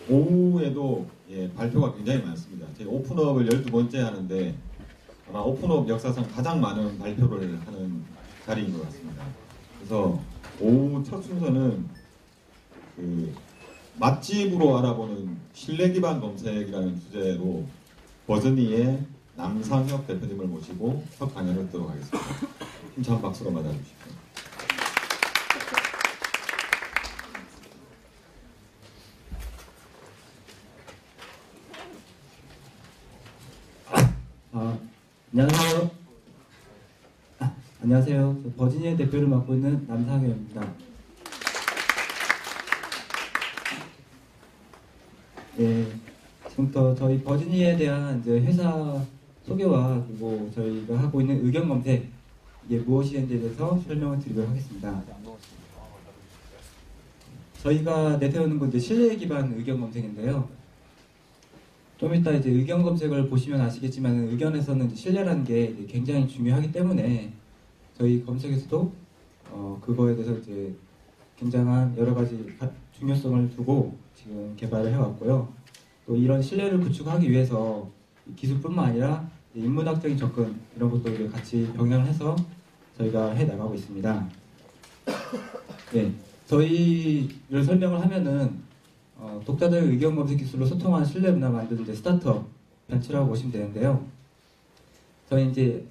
오후에도 발표가 굉장히 많습니다. 제가 오픈업을 12번째 하는데 아마 오픈업 역사상 가장 많은 발표를 하는 자리인 것 같습니다. 그래서 오후 첫 순서는 그 맛집으로 알아보는 신뢰 기반 검색이라는 주제로 버즈니의 남상혁 대표님을 모시고 첫 강연을 듣도록 하겠습니다. 힘찬 박수로 맞아주십시오. 안녕하세요. 안녕하세요. 저 버지니아 대표를 맡고 있는 남상혁입니다. 네, 지금부터 저희 버지니아에 대한 이제 회사 소개와 그리고 저희가 하고 있는 의견 검색 이게 무엇인지에 대해서 설명을 드리도록 하겠습니다. 저희가 내세우는 건 이제 신뢰 기반 의견 검색인데요. 좀 이따 이제 의견 검색을 보시면 아시겠지만 의견에서는 신뢰라는 게 굉장히 중요하기 때문에 저희 검색에서도 그거에 대해서 이제 굉장한 여러 가지 중요성을 두고 지금 개발을 해왔고요. 또 이런 신뢰를 구축하기 위해서 기술뿐만 아니라 인문학적인 접근 이런 것도 이제 같이 병행을 해서 저희가 해 나가고 있습니다. 네, 저희를 설명을 하면은 독자들의 의견 검색 기술로 소통하는 신뢰 문화 만드는 이제 스타트업 벤처라고 보시면 되는데요. 저희 이제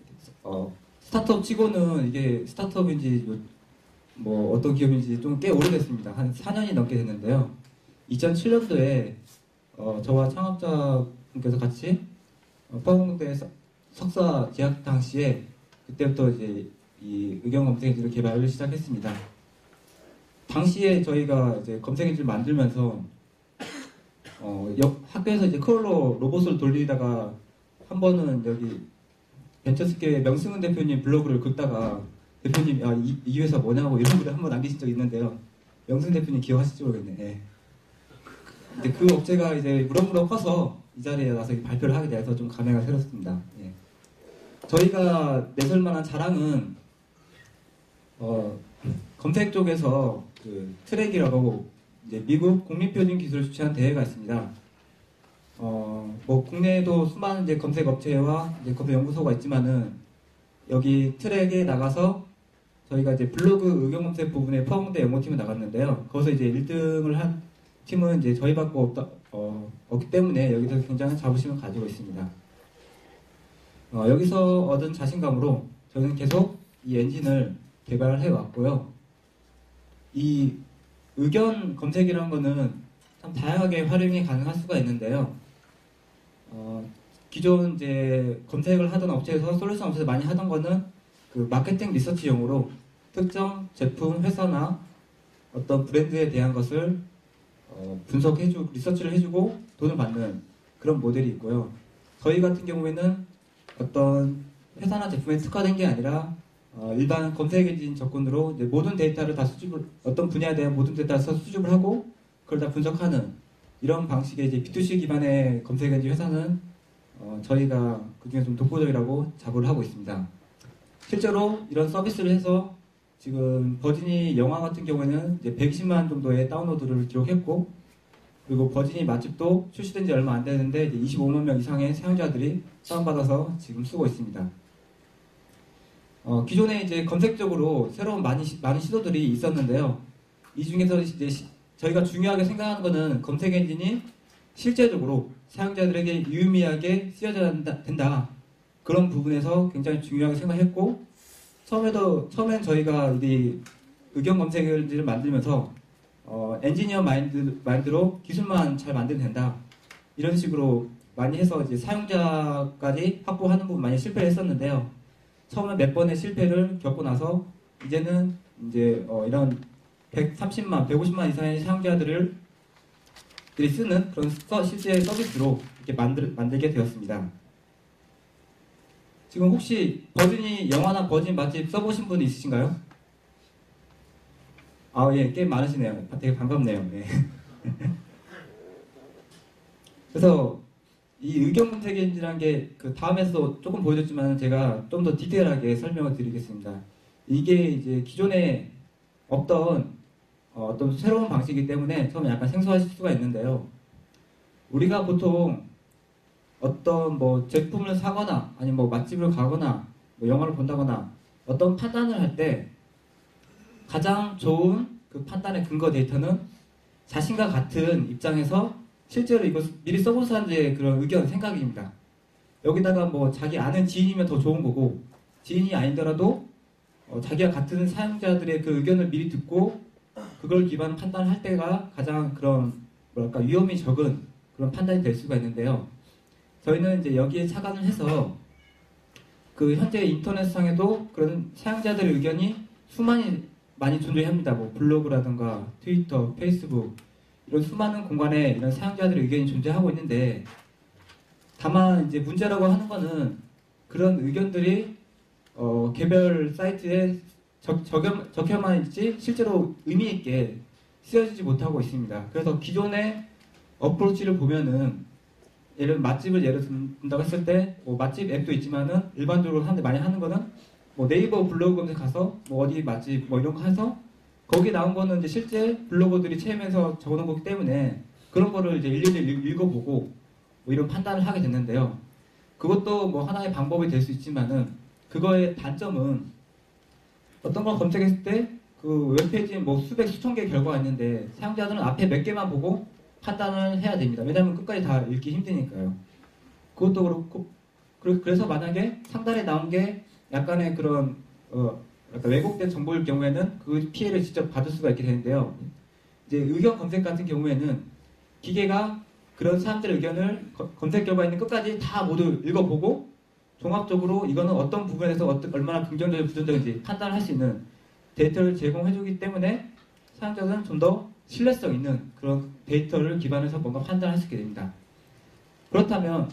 스타트업 치고는 이게 스타트업인지 뭐 어떤 기업인지 좀 꽤 오래됐습니다. 한 4년이 넘게 됐는데요. 2007년도에 저와 창업자분께서 같이 포항공대 석사 재학 당시에 그때부터 이제 이 의견 검색 엔진을 개발을 시작했습니다. 당시에 저희가 이제 검색 엔진을 만들면서 학교에서 이제 크롤러 로봇을 돌리다가 한 번은 여기 벤처스케 명승은 대표님 블로그를 긁다가 대표님 이 회사 뭐냐고 이런 글을 한번 남기신 적이 있는데요. 명승 대표님 기억하실지 모르겠네. 네. 근데 그 업체가 이제 무럭무럭 커서 이 자리에 와서 발표를 하게 돼서 좀 감회가 새롭습니다. 예. 저희가 내설 만한 자랑은 검색 쪽에서 그 트랙이라고 이제 미국 국립표준 기술을 주최한 대회가 있습니다. 뭐 국내에도 수많은 이제 검색 업체와 이제 검색 연구소가 있지만은 여기 트랙에 나가서 저희가 이제 블로그 의견 검색 부분에 포항대 연구팀에 나갔는데요. 거기서 이제 1등을 한 팀은 이제 저희밖에 없기 때문에 여기서 굉장히 자부심을 가지고 있습니다. 여기서 얻은 자신감으로 저희는 계속 이 엔진을 개발을 해왔고요. 이 의견 검색이라는 거는 참 다양하게 활용이 가능할 수가 있는데요. 기존 이제 검색을 하던 업체에서 솔루션 업체에서 많이 하던 거는 그 마케팅 리서치용으로 특정 제품, 회사나 어떤 브랜드에 대한 것을 분석해주고 리서치를 해주고 돈을 받는 그런 모델이 있고요. 저희 같은 경우에는 어떤 회사나 제품에 특화된 게 아니라 일반 검색 엔진 접근으로 이제 모든 데이터를 다 어떤 분야에 대한 모든 데이터를 수집을 하고 그걸 다 분석하는 이런 방식의 이제 B2C 기반의 검색 엔진 회사는 저희가 그중에 좀 독보적이라고 자부를 하고 있습니다. 실제로 이런 서비스를 해서 지금 버지니 영화 같은 경우에는 이제 120만 정도의 다운로드를 기록했고 그리고 버지니 맛집도 출시된 지 얼마 안 되는데 이제 25만 명 이상의 사용자들이 다운받아서 지금 쓰고 있습니다. 기존에 이제 검색적으로 새로운 많은 시도들이 있었는데요. 이 중에서 이제 저희가 중요하게 생각하는 것은 검색 엔진이 실제적으로 사용자들에게 유의미하게 쓰여져야 된다. 그런 부분에서 굉장히 중요하게 생각했고 처음엔 저희가 이 의견 검색 엔진을 만들면서 엔지니어 마인드로 기술만 잘 만들면 된다. 이런 식으로 많이 해서 이제 사용자까지 확보하는 부분 많이 실패를 했었는데요. 처음에 몇 번의 실패를 겪고 나서 이제는 이제 이런 130만, 150만 이상의 사용자들이 쓰는 그런 실제 서비스로 이렇게 만들게 되었습니다. 지금 혹시 버지니 영화나 버지니 맛집 써보신 분 있으신가요? 예, 꽤 많으시네요. 되게 반갑네요. 네. 그래서 이 의견 검색 엔진이라는 게 그 다음에서 조금 보여줬지만 제가 좀 더 디테일하게 설명을 드리겠습니다. 이게 이제 기존에 없던 어떤 새로운 방식이기 때문에 처음에 약간 생소하실 수가 있는데요. 우리가 보통 어떤 뭐 제품을 사거나 아니면 뭐 맛집을 가거나 뭐 영화를 본다거나 어떤 판단을 할 때 가장 좋은 그 판단의 근거 데이터는 자신과 같은 입장에서 실제로 이거 미리 써본 사람들의 그런 의견, 생각입니다. 여기다가 뭐 자기 아는 지인이면 더 좋은 거고 지인이 아니더라도 자기와 같은 사용자들의 그 의견을 미리 듣고 그걸 기반 판단할 때가 가장 그런 뭐랄까 위험이 적은 그런 판단이 될 수가 있는데요. 저희는 이제 여기에 착안을 해서 그 현재 인터넷상에도 그런 사용자들의 의견이 많이 존재합니다. 뭐 블로그라든가 트위터, 페이스북 이런 수많은 공간에 이런 사용자들의 의견이 존재하고 있는데 다만 이제 문제라고 하는 거는 그런 의견들이 개별 사이트에 적혀만 있지 실제로 의미 있게 쓰여지지 못하고 있습니다. 그래서 기존의 어프로치를 보면은 맛집을 예를 든다고 했을 때 뭐 맛집 앱도 있지만은 일반적으로 사람들이 많이 하는 거는 뭐 네이버 블로그 검색 가서 뭐 어디 맛집 뭐 이런 거 해서 거기 나온 거는 이제 실제 블로거들이 체험해서 적어놓은 거기 때문에 그런 거를 이제 일일이 읽어보고 뭐 이런 판단을 하게 됐는데요. 그것도 뭐 하나의 방법이 될 수 있지만은 그거의 단점은 어떤 걸 검색했을 때 그 웹페이지에 뭐 수백 수천 개 결과가 있는데 사용자들은 앞에 몇 개만 보고 판단을 해야 됩니다. 왜냐하면 끝까지 다 읽기 힘드니까요. 그것도 그렇고 그래서 만약에 상단에 나온 게 약간의 그런 약간 왜곡된 정보일 경우에는 그 피해를 직접 받을 수가 있게 되는데요. 이제 의견 검색 같은 경우에는 기계가 그런 사람들의 의견을 검색 결과에 있는 끝까지 다 모두 읽어보고 종합적으로 이거는 어떤 부분에서 얼마나 긍정적이고 부정적인지 판단을 할 수 있는 데이터를 제공해주기 때문에 사용자들은 좀 더 신뢰성 있는 그런 데이터를 기반해서 뭔가 판단할 수 있게 됩니다. 그렇다면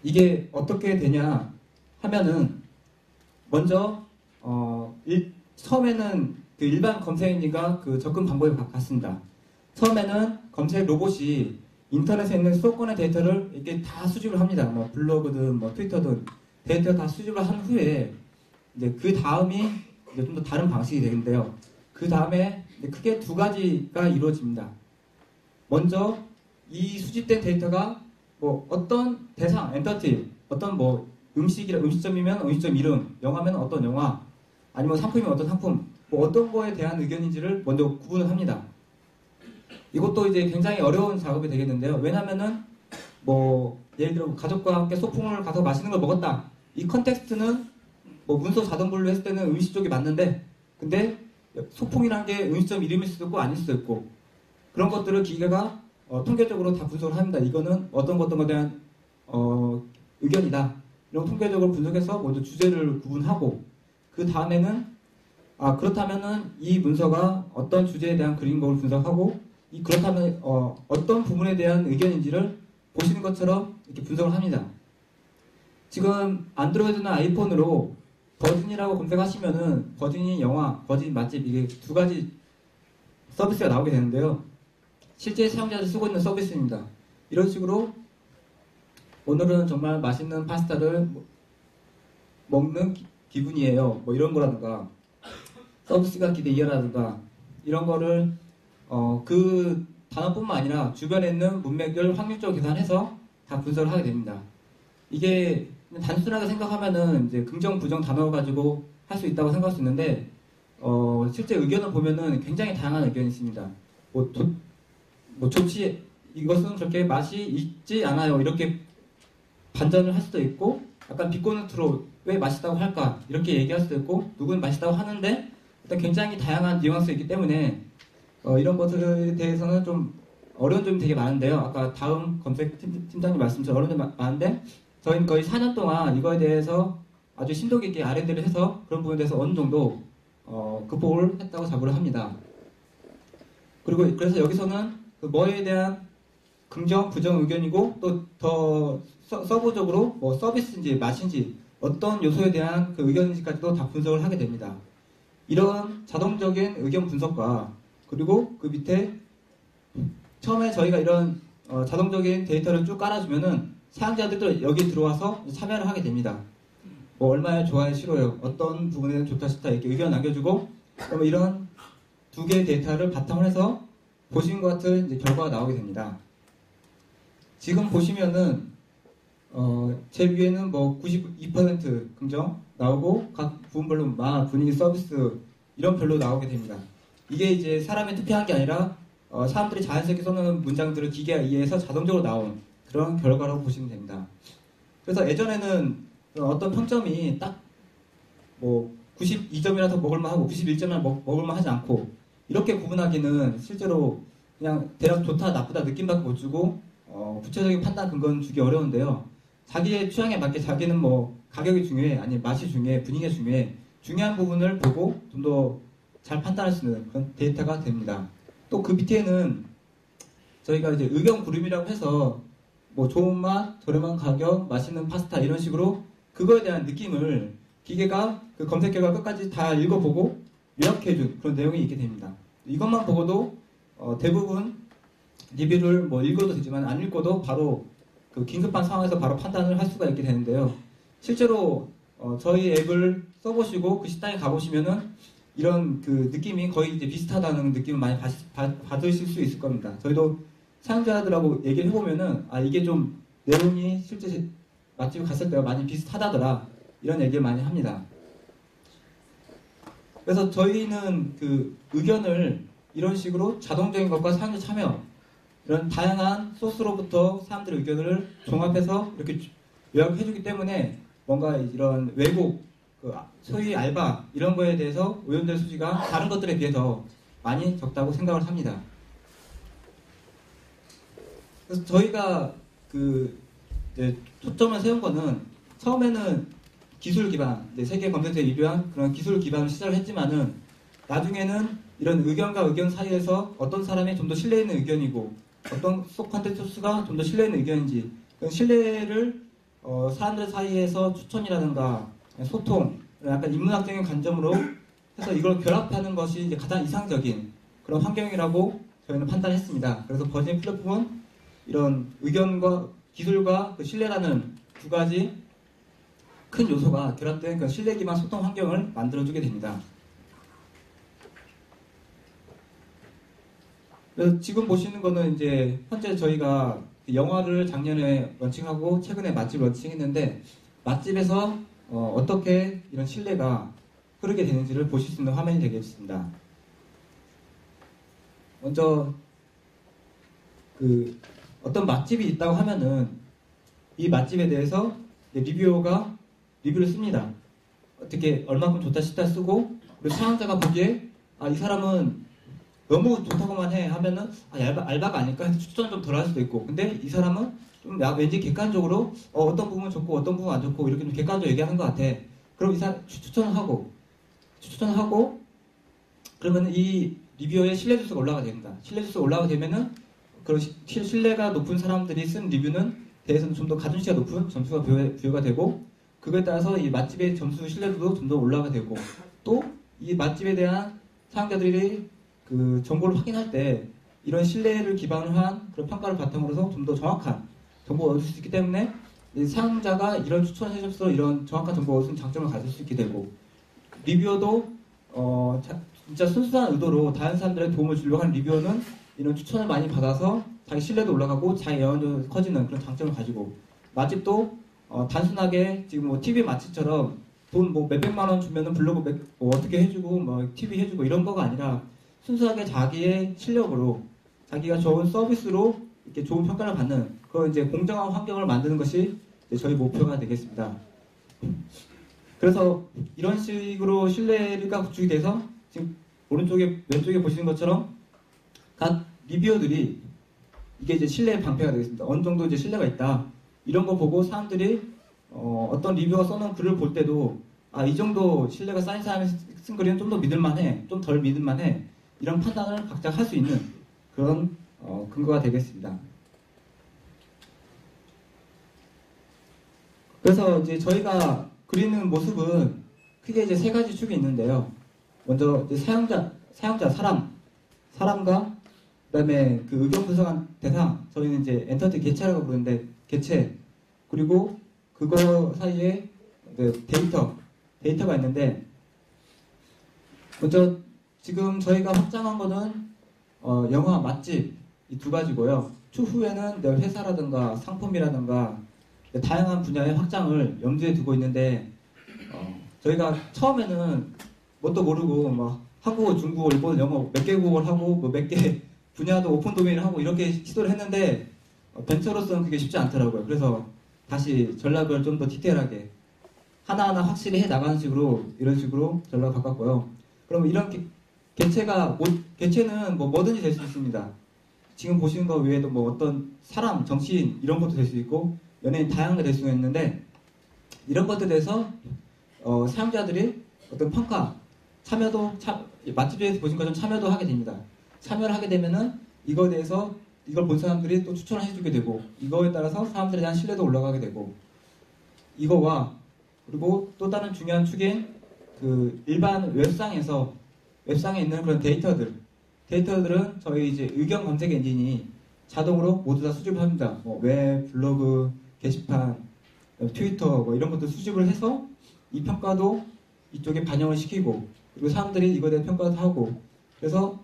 이게 어떻게 되냐 하면은 먼저 처음에는 그 일반 검색 엔진과 그 접근 방법이 같습니다. 처음에는 검색 로봇이 인터넷에 있는 수도권의 데이터를 이렇게 다 수집을 합니다. 뭐 블로그든 뭐 트위터든 데이터 다 수집을 한 후에 이제 그 다음이 이제 좀 더 다른 방식이 되는데요. 그 다음에 크게 두 가지가 이루어집니다. 먼저 이 수집된 데이터가 뭐 어떤 대상, 엔터티, 어떤 뭐 음식점이면 음식점 이름, 영화면 어떤 영화, 아니면 상품이면 어떤 상품, 뭐 어떤 거에 대한 의견인지를 먼저 구분을 합니다. 이것도 이제 굉장히 어려운 작업이 되겠는데요. 왜냐면은 뭐 예를 들어 가족과 함께 소풍을 가서 맛있는 걸 먹었다. 이 컨텍스트는 뭐 문서 자동 분류 했을 때는 음식 쪽이 맞는데 근데 소풍이란 게 음식점 이름일 수도 있고 아닐 수도 있고 그런 것들을 기계가 통계적으로 다 분석을 합니다. 이거는 어떤 것에 대한 의견이다. 이런 통계적으로 분석해서 먼저 주제를 구분하고 그 다음에는 그렇다면은 이 문서가 어떤 주제에 대한 글인 걸 분석하고 그렇다면 어떤 부분에 대한 의견인지를 보시는 것처럼 이렇게 분석을 합니다. 지금 안드로이드나 아이폰으로 버진이라고 검색하시면은 버진이 영화, 버진 맛집 이게 두 가지 서비스가 나오게 되는데요. 실제 사용자들이 쓰고 있는 서비스입니다. 이런 식으로 오늘은 정말 맛있는 파스타를 먹는 기분이에요. 뭐 이런 거라든가 서비스가 기대이라든가 이런 거를 그 단어뿐만 아니라 주변에 있는 문맥을 확률적으로 계산해서 다 분석을 하게 됩니다. 이게 단순하게 생각하면은 이제 긍정, 부정 단어 가지고 할 수 있다고 생각할 수 있는데 실제 의견을 보면은 굉장히 다양한 의견이 있습니다. 뭐 좋지 이것은 저렇게 맛이 있지 않아요. 이렇게 반전을 할 수도 있고 약간 비꼬는트로 왜 맛있다고 할까 이렇게 얘기할 수도 있고 누구는 맛있다고 하는데 일단 굉장히 다양한 뉘앙스가 있기 때문에 이런 것들에 대해서는 좀 어려운 점이 되게 많은데요. 아까 다음 검색 팀장님 말씀처럼 어려운 점이 많은데 저희는 거의 4년 동안 이거에 대해서 아주 심도 깊게 R&D를 해서 그런 부분에 대해서 어느 정도 극복을 했다고 자부를 합니다. 그리고 그래서 여기서는 그 뭐에 대한 긍정, 부정 의견이고 또 더 서브적으로 뭐 서비스인지 맛인지 어떤 요소에 대한 그 의견인지까지도 다 분석을 하게 됩니다. 이런 자동적인 의견 분석과 그리고 그 밑에 처음에 저희가 이런 자동적인 데이터를 쭉 깔아주면은 사용자들도 여기 들어와서 참여를 하게 됩니다. 뭐 얼마나 좋아요, 싫어요, 어떤 부분에는 좋다, 싫다 이렇게 의견 남겨주고 그러면 이런 두 개의 데이터를 바탕으로 해서 보신 것 같은 이제 결과가 나오게 됩니다. 지금 보시면은 제 위에는 뭐 92% 긍정 나오고 각 부분별로 분위기 서비스 이런 별로 나오게 됩니다. 이게 이제 사람이 투표한 게 아니라 사람들이 자연스럽게 써놓은 문장들을 기계가 이해해서 자동적으로 나온 그런 결과라고 보시면 됩니다. 그래서 예전에는 어떤 평점이 딱 뭐 92점이라서 먹을만하고 91점이라 먹을만하지 않고 이렇게 구분하기는 실제로 그냥 대략 좋다 나쁘다 느낌밖에 못 주고 구체적인 판단 근거는 주기 어려운데요. 자기의 취향에 맞게 자기는 뭐 가격이 중요해 아니면 맛이 중요해 분위기가 중요해 중요한 부분을 보고 좀 더 잘 판단할 수 있는 그런 데이터가 됩니다. 또 그 밑에는 저희가 이제 의견 구름이라고 해서 뭐 좋은 맛, 저렴한 가격, 맛있는 파스타 이런 식으로 그거에 대한 느낌을 기계가 그 검색 결과 끝까지 다 읽어보고 요약해준 그런 내용이 있게 됩니다. 이것만 보고도 대부분 리뷰를 뭐 읽어도 되지만 안 읽어도 바로 그 긴급한 상황에서 바로 판단을 할 수가 있게 되는데요. 실제로 저희 앱을 써보시고 그 식당에 가보시면은 이런 그 느낌이 거의 이제 비슷하다는 느낌을 많이 받으실 수 있을 겁니다. 저희도 사용자들하고 얘기를 해보면은 이게 좀 내용이 실제 맛집 갔을 때와 많이 비슷하다더라 이런 얘기를 많이 합니다. 그래서 저희는 그 의견을 이런 식으로 자동적인 것과 사용자 참여 이런 다양한 소스로부터 사람들의 의견을 종합해서 이렇게 요약해주기 때문에 뭔가 이런 왜곡, 소위 알바 이런 거에 대해서 오염될 수지가 다른 것들에 비해서 많이 적다고 생각을 합니다. 그래서 저희가 이제 초점을 세운 거는 처음에는 기술 기반, 이제 세계 검색어에 유리한 그런 기술 기반을 시작을 했지만은 나중에는 이런 의견과 의견 사이에서 어떤 사람이 좀 더 신뢰 있는 의견이고 어떤 컨텐츠 소스가 좀 더 신뢰 있는 의견인지 신뢰를 사람들 사이에서 추천이라든가 소통, 약간 인문학적인 관점으로 해서 이걸 결합하는 것이 이제 가장 이상적인 그런 환경이라고 저희는 판단했습니다. 그래서 버진 플랫폼은 이런 의견과 기술과 그 신뢰라는 두 가지 큰 요소가 결합된 그 신뢰 기반 소통 환경을 만들어주게 됩니다. 그래서 지금 보시는 거는 이제 현재 저희가 영화를 작년에 런칭하고 최근에 맛집 런칭했는데 맛집에서 어떻게 이런 신뢰가 흐르게 되는지를 보실 수 있는 화면이 되겠습니다. 먼저 어떤 맛집이 있다고 하면은 이 맛집에 대해서 리뷰어가 리뷰를 씁니다. 어떻게 얼마큼 좋다 싫다 쓰고 그리고 사용자가 보기에 이 사람은 너무 좋다고만 해 하면은 알바가 아닐까 해서 추천을 좀 덜 할 수도 있고 근데 이 사람은 좀 왠지 객관적으로 어떤 부분은 좋고 어떤 부분은 안 좋고 이렇게 좀 객관적으로 얘기하는 것 같아. 그럼 이 사람 추천을 하고 그러면 이 리뷰어의 신뢰 지수가 올라가게 됩니다. 신뢰 지수가 올라가게 되면은 그런 신뢰가 높은 사람들이 쓴 리뷰는 대해서는 좀 더 가중치가 높은 점수가 부여가 되고 그거에 따라서 이 맛집의 점수 신뢰도도 좀 더 올라가게 되고 또 이 맛집에 대한 사용자들이 그 정보를 확인할 때 이런 신뢰를 기반으로 한 그런 평가를 바탕으로서 좀 더 정확한 정보를 얻을 수 있기 때문에 사용자가 이런 추천을 해줘서 이런 정확한 정보를 얻는 장점을 가질 수 있게 되고 리뷰어도 진짜 순수한 의도로 다른 사람들의 도움을 주려고 하는 리뷰어는 이런 추천을 많이 받아서 자기 신뢰도 올라가고 자기 영향도 커지는 그런 장점을 가지고 맛집도 단순하게 지금 뭐 TV 맛집처럼 돈 뭐 몇백만 원 주면은 블로그 어떻게 해주고 뭐 TV 해주고 이런 거가 아니라 순수하게 자기의 실력으로 자기가 좋은 서비스로 이렇게 좋은 평가를 받는 그런 이제 공정한 환경을 만드는 것이 저희 목표가 되겠습니다. 그래서 이런 식으로 신뢰가 구축이 돼서 지금 왼쪽에 보시는 것처럼 각 리뷰어들이 이게 이제 신뢰의 방패가 되겠습니다. 어느 정도 이제 신뢰가 있다. 이런 거 보고 사람들이 어떤 리뷰어가 써놓은 글을 볼 때도 이 정도 신뢰가 쌓인 사람이 쓴 글은 좀 더 믿을만해, 좀 덜 믿을만해 이런 판단을 각자 할 수 있는 그런 근거가 되겠습니다. 그래서 이제 저희가 그리는 모습은 크게 이제 세 가지 축이 있는데요. 먼저 이제 사용자 사람과 그다음에 그 의견 분석한 대상, 저희는 이제 엔터티 개체라고 부르는데 개체, 그리고 그거 사이에 그 데이터가 있는데 먼저 지금 저희가 확장한 거는 영화 맛집 이 두 가지고요. 추후에는 내 회사라든가 상품이라든가 다양한 분야의 확장을 염두에 두고 있는데 저희가 처음에는 뭣도 모르고 막 한국어, 중국어, 일본어, 영어 몇 개국어를 하고 뭐 몇 개 분야도 오픈 도메인을 하고 이렇게 시도를 했는데 벤처로서는 그게 쉽지 않더라고요. 그래서 다시 전략을 좀 더 디테일하게 하나하나 확실히 해 나가는 식으로 이런 식으로 전략을 바꿨고요. 그럼 이런 개체는 뭐 뭐든지 될 수 있습니다. 지금 보시는 거 외에도 뭐 어떤 사람, 정치인 이런 것도 될 수 있고 연예인 다양하게 될 수가 있는데 이런 것들에 대해서 사용자들이 어떤 평가, 맛집에서 보신 것처럼 참여도 하게 됩니다. 참여를 하게 되면은 이거에 대해서 이걸 본 사람들이 또 추천을 해주게 되고 이거에 따라서 사람들에 대한 신뢰도 올라가게 되고 이거와 그리고 또 다른 중요한 축인 그 일반 웹상에 있는 그런 데이터들은 저희 이제 의견 검색 엔진이 자동으로 모두 다 수집을 합니다. 뭐 웹, 블로그, 게시판, 트위터 뭐 이런 것들 수집을 해서 이 평가도 이쪽에 반영을 시키고 그리고 사람들이 이거에 대해 평가도 하고 그래서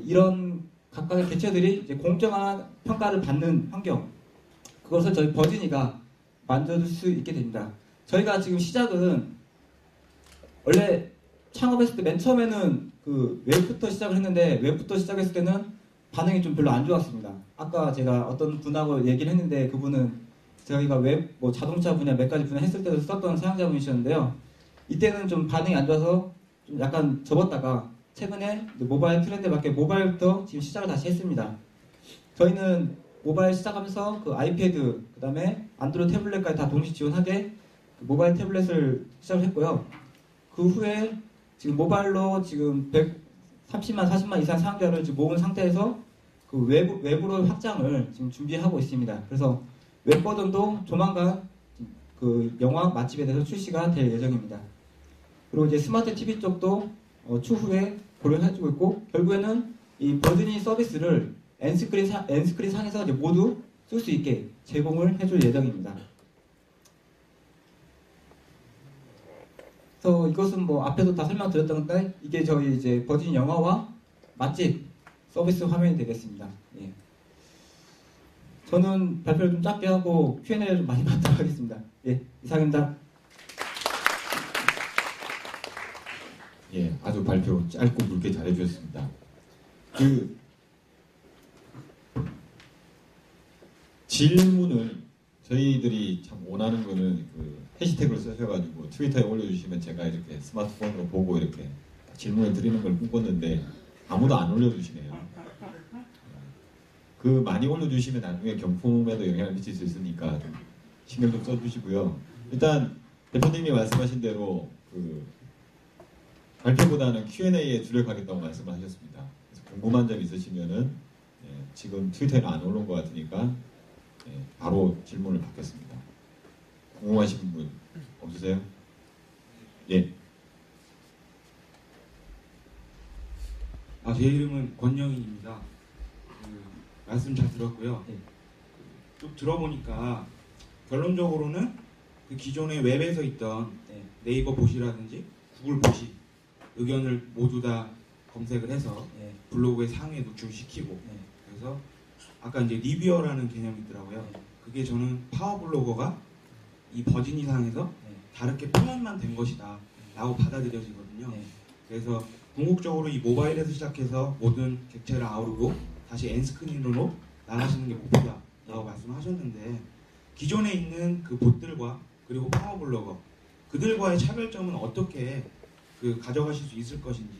이런 각각의 개체들이 이제 공정한 평가를 받는 환경 그것을 저희 버진이가 만들어줄 수 있게 됩니다. 저희가 지금 시작은 원래 창업했을 때 맨 처음에는 그 웹부터 시작을 했는데 웹부터 시작했을 때는 반응이 좀 별로 안 좋았습니다. 아까 제가 어떤 분하고 얘기를 했는데 그분은 저희가 웹, 뭐 자동차 분야 몇 가지 분야 했을 때도 썼던 사용자분이셨는데요. 이때는 좀 반응이 안 좋아서 좀 약간 접었다가 최근에 모바일 트렌드에 맞게 모바일부터 지금 시작을 다시 했습니다. 저희는 모바일 시작하면서 그 아이패드, 그 다음에 안드로이드 태블릿까지 다 동시 지원하게 그 모바일 태블릿을 시작을 했고요. 그 후에 지금 모바일로 지금 130만, 40만 이상 사용자를 지금 모은 상태에서 그 외부로 확장을 지금 준비하고 있습니다. 그래서 웹 버전도 조만간 그 영화 맛집에 대해서 출시가 될 예정입니다. 그리고 이제 스마트 TV 쪽도 추후에 고려해주고 있고 결국에는 이 버즈니 서비스를 엔스크린 상에서 이제 모두 쓸 수 있게 제공을 해줄 예정입니다. 그래서 이것은 뭐 앞에도 다 설명드렸던 건데 이게 저희 이제 버진 영화와 맛집 서비스 화면이 되겠습니다. 예. 저는 발표를 좀 짧게 하고 Q&A를 좀 많이 받도록 하겠습니다. 예, 이상입니다. 예, 아주 발표 짧고 굵게 잘해주셨습니다. 그 질문을 저희들이 참 원하는 거는 그 해시태그를 쓰셔가지고 트위터에 올려주시면 제가 이렇게 스마트폰으로 보고 이렇게 질문을 드리는 걸 꿈꿨는데 아무도 안 올려주시네요. 그 많이 올려주시면 나중에 경품에도 영향을 미칠 수 있으니까 좀 신경 좀 써주시고요. 일단 대표님이 말씀하신 대로 그 발표보다는 Q&A에 주력하겠다고 말씀하셨습니다. 그래서 궁금한 점 있으시면은 지금 트위터에는 안 올라온 것 같으니까 바로 질문을 받겠습니다. 궁금하신 분 없으세요? 예. 제 이름은 권영인입니다. 말씀 잘 들었고요. 쭉 들어보니까 결론적으로는 그 기존의 웹에서 있던 네이버 보시라든지 구글 보시 의견을 모두 다 검색을 해서 블로그에 상위에 노출시키고 그래서 아까 이제 리뷰어라는 개념이 있더라고요. 그게 저는 파워블로거가 이 버진이상에서 다르게 표현만 된 것이다 라고 받아들여지거든요. 그래서 궁극적으로 이 모바일에서 시작해서 모든 객체를 아우르고 다시 엔스크린으로 나가시는 게 목표다 라고 말씀하셨는데 기존에 있는 그 봇들과 그리고 파워블로거 그들과의 차별점은 어떻게 그 가져가실 수 있을 것인지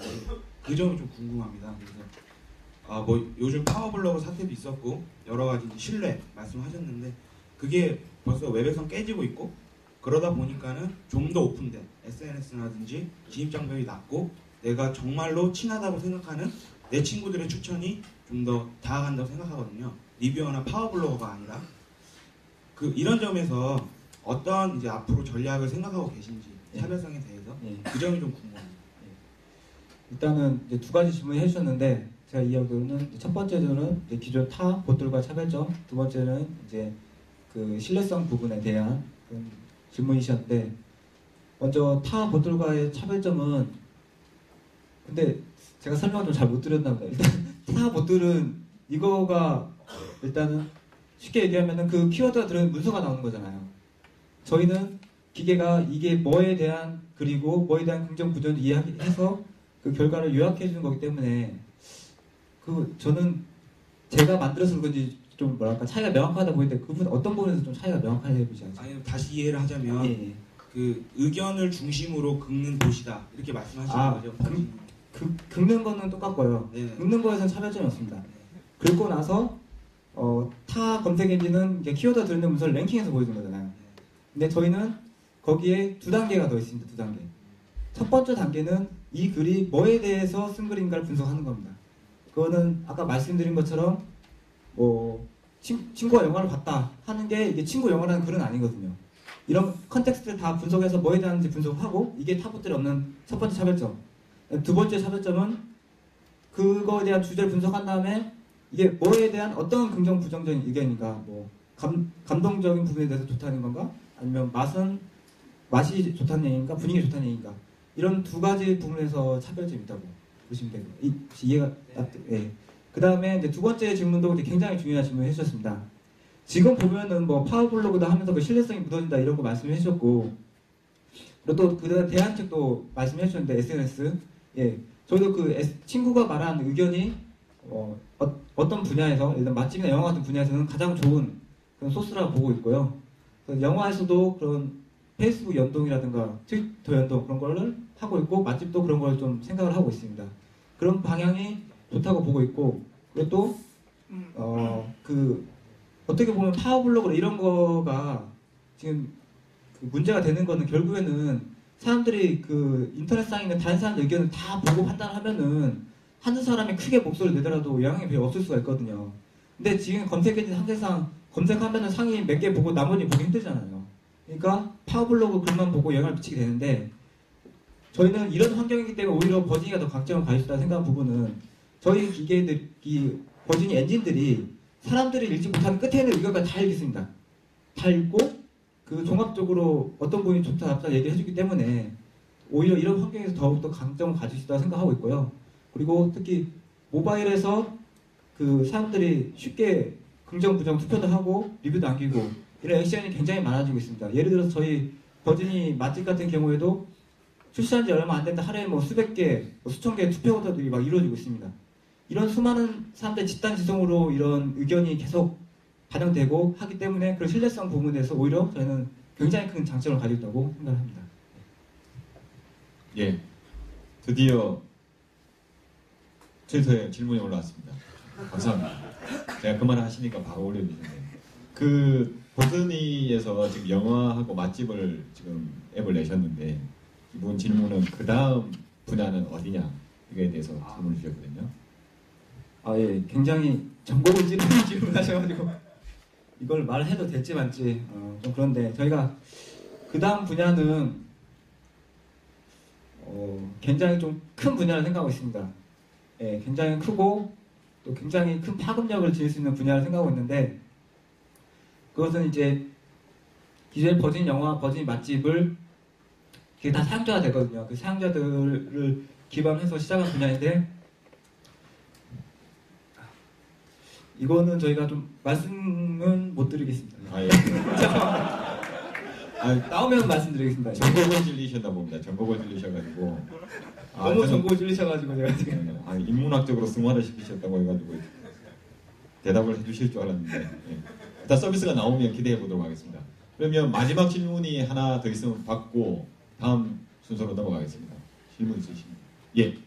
그 점이 좀 궁금합니다. 그래서 뭐 요즘 파워블로거 사태도 있었고 여러 가지 신뢰 말씀하셨는데 그게 벌써 웹에선 깨지고 있고 그러다 보니까는 좀 더 오픈된 SNS라든지 진입 장벽이 낮고 내가 정말로 친하다고 생각하는 내 친구들의 추천이 좀 더 다가간다고 생각하거든요. 리뷰어나 파워블로거가 아니라 이런 점에서 어떤 이제 앞으로 전략을 생각하고 계신지 차별성에 대해서 그 점이 좀 궁금합니다. 일단은 이제 두 가지 질문을 해주셨는데 제가 이야기로는 첫 번째는 이제 기존 타 봇들과 차별점, 두 번째는 이제 그 신뢰성 부분에 대한 그런 질문이셨는데 먼저 타 봇들과의 차별점은 근데 제가 설명을 좀 잘 못 드렸나 보다. 일단 타 봇들은 이거가 일단은 쉽게 얘기하면은 그 키워드가 들어있는 문서가 나오는 거잖아요. 저희는 기계가 이게 뭐에 대한 그리고 뭐에 대한 긍정 부정을 이야기해서 그 결과를 요약해 주는 거기 때문에 그 저는 제가 만들어서 그런지 좀 뭐랄까 차이가 명확하다 보이는데 그분 어떤 부분에서 좀 차이가 명확하게 보이지 않죠? 아니 다시 이해를 하자면 예, 예. 그 의견을 중심으로 긁는 도시다 이렇게 말씀하시는 아, 거죠. 긁는 거는 똑같고요. 네. 긁는 거에서는 차별점이 없습니다. 긁고 나서 타 검색 엔진은 이게 키워드 들어있는 문서를 랭킹해서 보여주는 거잖아요. 근데 저희는 거기에 두 단계가 더 있습니다. 두 단계. 첫 번째 단계는 이 글이 뭐에 대해서 쓴 글인가를 분석하는 겁니다. 그거는 아까 말씀드린 것처럼 친구가 영화를 봤다 하는 게 이게 친구 영화라는 글은 아니거든요. 이런 컨텍스트를 다 분석해서 뭐에 대한지 분석하고 이게 타부들이 없는 첫 번째 차별점. 두 번째 차별점은 그거에 대한 주제를 분석한 다음에 이게 뭐에 대한 어떤 긍정 부정적인 의견인가, 뭐 감동적인 부분에 대해서 좋다는 건가, 아니면 맛이 좋다는 얘기인가, 분위기 좋다는 얘기인가, 이런 두 가지 부분에서 차별점이 있다고 보시면 되고요. 이해가 네. 그 다음에 이제 두 번째 질문도 이제 굉장히 중요한 질문을 해주셨습니다. 지금 보면은 뭐 파워블로그다 하면서 그 신뢰성이 무너진다 이런 거 말씀해 주셨고, 그리고 또 그 대안책도 말씀해 주셨는데 SNS, 예, 저도 그 친구가 말한 의견이 어떤 분야에서, 예를 들어 맛집이나 영화 같은 분야에서는 가장 좋은 그런 소스라고 보고 있고요. 영화에서도 그런 페이스북 연동이라든가 트위터 연동 그런 거를 하고 있고, 맛집도 그런 걸 좀 생각을 하고 있습니다. 그런 방향이 좋다고 보고 있고, 그리고 또 어떻게 보면 파워블로그 이런 거가 지금 그 문제가 되는 거는 결국에는 사람들이 그 인터넷상에 있는 다른 사람들 의견을 다 보고 판단하면은 한 사람이 크게 목소리를 내더라도 영향이 별로 없을 수가 있거든요. 근데 지금 검색 엔진 상대상 검색하면은 상위 몇 개 보고 나머지 보기 힘들잖아요. 그러니까 파워블로그 글만 보고 영향을 미치게 되는데, 저희는 이런 환경이기 때문에 오히려 버진이가 더 강점을 가질 수 있다고 생각한 부분은, 저희 기계들, 이 버진이 엔진들이 사람들이 읽지 못하는 끝에 있는 의견까지 다 읽습니다. 다 읽고 그 종합적으로 어떤 부분이 좋다 나쁘다 얘기를 해주기 때문에 오히려 이런 환경에서 더욱더 강점을 가질 수 있다고 생각하고 있고요. 그리고 특히 모바일에서 그 사람들이 쉽게 긍정 부정 투표도 하고 리뷰도 남기고 이런 액션이 굉장히 많아지고 있습니다. 예를 들어서 저희 버진이 맛집 같은 경우에도 출시한 지 얼마 안 됐는데 하루에 뭐 수백 개, 수천 개의 투표들이 막 이루어지고 있습니다. 이런 수많은 사람들의 집단지성으로 이런 의견이 계속 반영되고 하기 때문에 그런 신뢰성 부분에서 오히려 저희는 굉장히 큰 장점을 가지고 있다고 생각합니다. 예, 드디어 트위터에 질문이 올라왔습니다. 감사합니다. 제가 그 말 하시니까 바로 올려주셨네요. 그 버드니에서 지금 영화하고 맛집을 지금 앱을 내셨는데, 이분 질문은 그 다음 분야는 어디냐 이거에 대해서 질문을 주셨거든요. 예, 굉장히 정보를 찌르는 질문하셔가지고 이걸 말해도 될지 말지 좀 그런데, 저희가 그 다음 분야는 굉장히 좀 큰 분야를 생각하고 있습니다. 예, 굉장히 크고 또 굉장히 큰 파급력을 지을 수 있는 분야를 생각하고 있는데, 그것은 이제 기존의 버진 영화, 버진 맛집을 그게 다 사용자가 되거든요. 그 사용자들을 기반해서 시작한 분야인데, 이거는 저희가 좀 말씀은 못 드리겠습니다. 예. 나오면 말씀드리겠습니다. 전곡을 질리셨나 봅니다. 전곡을 질리셔가지고. 너무 전곡을 질리셔가지고 제가 지금. 인문학적으로 승화를 시키셨다고 해가지고 대답을 해주실 줄 알았는데. 예. 일단 서비스가 나오면 기대해 보도록 하겠습니다. 그러면 마지막 질문이 하나 더 있으면 받고 다음 순서로 넘어가겠습니다. 질문 있으십니까? 예.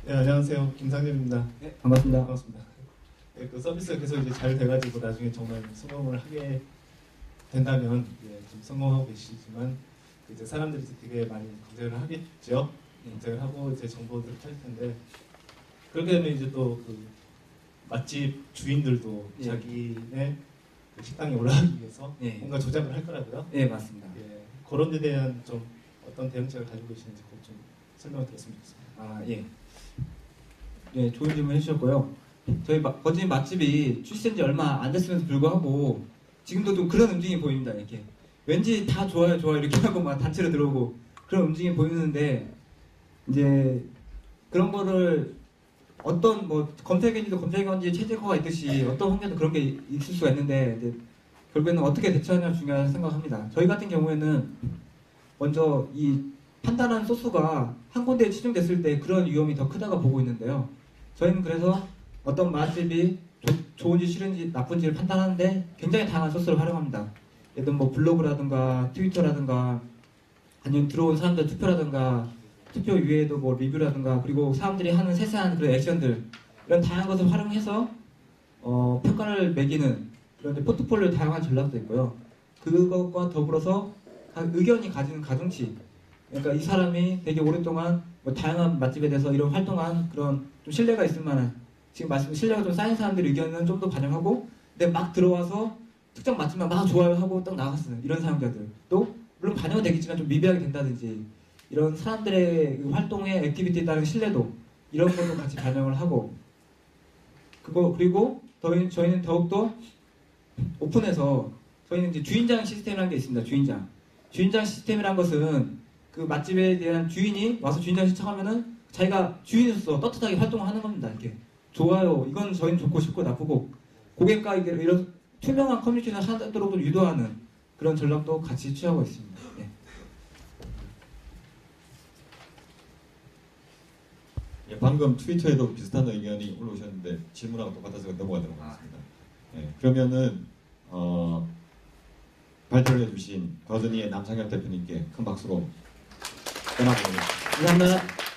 네, 안녕하세요. 김상렬입니다. 네, 반갑습니다. 반갑습니다. 네, 그 서비스가 계속 이제 잘 돼가지고 나중에 정말 성공을 하게 된다면 좀 성공하고 계시지만 이제 사람들이 되게 많이 검색을 하겠죠. 검색을 하고 이제 정보들을 찾을 텐데, 그렇게 되면 이제 또 그 맛집 주인들도 예. 자기네 그 식당에 올라가기 위해서 예. 뭔가 조작을 할 거라고요. 네, 맞습니다. 예, 그런 데 대한 좀 어떤 대응책을 가지고 계시는지 그것 좀 설명을 드렸으면 좋겠습니다. 예. 네, 좋은 질문 해주셨고요. 저희 버진 맛집이 출시된 지 얼마 안 됐음에도 불구하고 지금도 좀 그런 움직임이 보입니다. 이렇게 왠지 다 좋아요 좋아요 이렇게 하고 막 단체로 들어오고 그런 움직임이 보이는데, 이제 그런 거를 어떤 뭐 검색엔진도 검색엔진 최적화가 있듯이 어떤 환경도 그런 게 있을 수가 있는데 이제 결국에는 어떻게 대처하냐 중요하다고 생각합니다. 저희 같은 경우에는 먼저 이 판단하는 소스가 한 군데에 치중됐을 때 그런 위험이 더 크다고 보고 있는데요. 저희는 그래서 어떤 맛집이 좋은지 싫은지 나쁜지를 판단하는데 굉장히 다양한 소스를 활용합니다. 예를 들면 뭐 블로그라든가 트위터라든가 아니면 들어온 사람들 투표라든가 투표 이외에도 뭐 리뷰라든가 그리고 사람들이 하는 세세한 그런 액션들 이런 다양한 것을 활용해서 평가를 매기는 그런 이제 포트폴리오 다양한 전략도 있고요. 그것과 더불어서 각 의견이 가지는 가중치 그러니까 이 사람이 되게 오랫동안 뭐 다양한 맛집에 대해서 이런 활동한 그런 좀 신뢰가 있을 만한 지금 말씀 신뢰가 좀 쌓인 사람들의 의견은 좀 더 반영하고 근데 막 들어와서 특정 맛집만 막 좋아요하고 딱 나갔어요. 이런 사용자들 또 물론 반영은 되겠지만 좀 미비하게 된다든지 이런 사람들의 그 활동의 액티비티에 따른 신뢰도 이런 것도 같이 반영을 하고 그리고 저희는 더욱더 오픈해서 저희는 이제 주인장 시스템이라는 게 있습니다. 주인장 시스템이란 것은 그 맛집에 대한 주인이 와서 주인장 신청하면은 자기가 주인으로서 떳떳하게 활동을 하는 겁니다. 이렇게 좋아요. 이건 저희는 좋고 싶고 나쁘고 고객과 이런 투명한 커뮤니케이션을 하도록 좀 유도하는 그런 전략도 같이 취하고 있습니다. 네. 예, 방금 트위터에도 비슷한 의견이 올라오셨는데 질문하고 똑같아서 넘어가도록 하겠습니다. 예, 그러면은 발표를 해주신 더즈니의 남상혁 대표님께 큰 박수로 전화드리겠습니다. 감사합니다.